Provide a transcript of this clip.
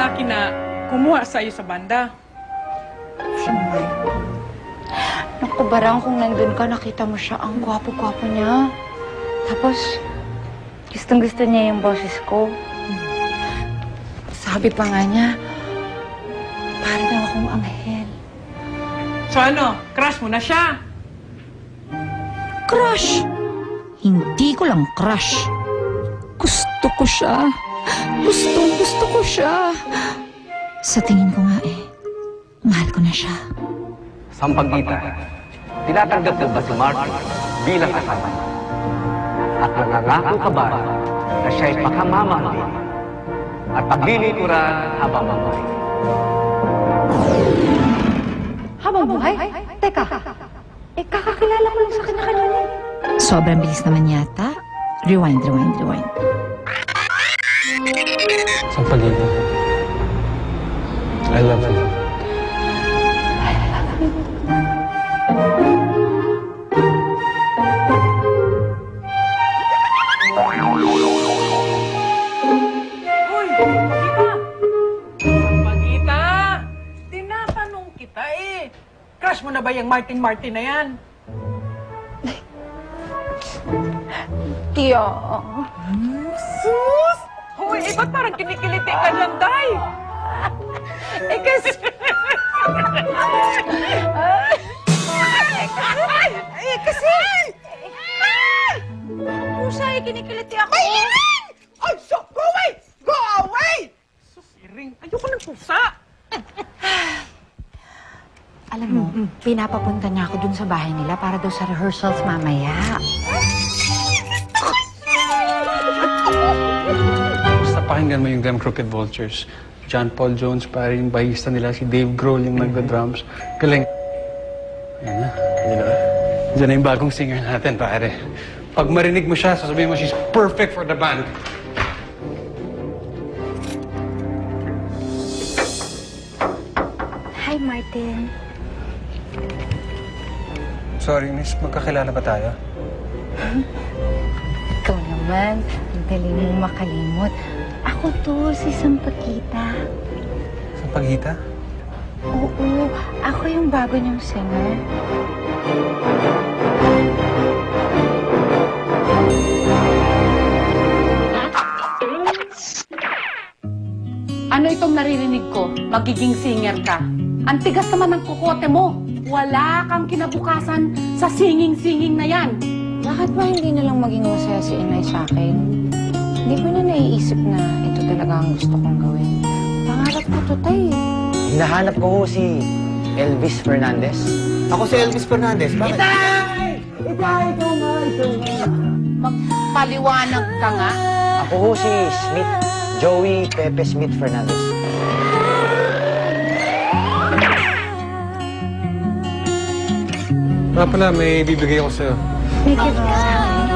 lalaki na kumuha sa'yo sa banda? Si Mark. Naku, Barang, kung nandun ka, nakita mo siya, ang gwapo-gwapo niya. Tapos, gustong-gusto niya yung boses ko. Sabi pa nga niya, para daw akong anghel. So ano, crush mo na siya? Crush! Hindi ko lang crush. Gusto ko siya. Gusto ko siya. Sa tingin ko nga mahal ko na siya. Sampaguita, tinatanggap mo ba si Martin bilang kasama? At nangangako ka ba na siya'y pakamamahal at paglilikuran habang mabuhay? Habang buhay? Teka, kakakilala ko lang sa kanya kanina. Sobrang bilis naman yata. Rewind. Sampaguita, I love you. Uy, Sampaguita! Sampaguita! Tinatanong kita Crush mo na ba yung Martin na yan? Tiyo. Sus! Hoy, ba't parang kinikiliti ka dyan, Day? Kasi... Pusa, kinikiliti ako. Ay, so, go away! Go away! Sus, Iring, ayoko ng pusa. Alam mo, pinapapunta niya ako dun sa bahay nila para daw sa rehearsals mamaya. Basta pakinggan mo yung Them Crooked Vultures. John Paul Jones, pare yung bahista nila. Si Dave Grohl yung nagda-drums. Galing. Ayan na. Diyan na yung bagong singer natin, pare. Pag marinig mo siya, sasabihin mo, she's perfect for the band. Hi, Martin. Sorry, miss. Magkakilala ba tayo? Ikaw naman, ang galing mong makalimot. Ako to, si Sampaguita. Sampaguita? Oo, ako yung bago niyong singer. Ano itong naririnig ko? Magiging singer ka. Ang tigas naman ng kukote mo. Wala kang kinabukasan sa singing-singing na yan. Bakit ba hindi na lang maging masaya si Inay sa akin? Hindi ko na naiisip na ito talaga ang gusto kong gawin. Pangarap ko to, tay. Hinahanap ko ho si Elvis Fernandez. Ako si Elvis Fernandez. Bakit? Itay! Ito nga. Magpaliwanag ka nga. Ako ho si Smith. Joey Pepe Smith Fernandez. Pala, may bibigay ako sa'yo. May gift ka sa akin.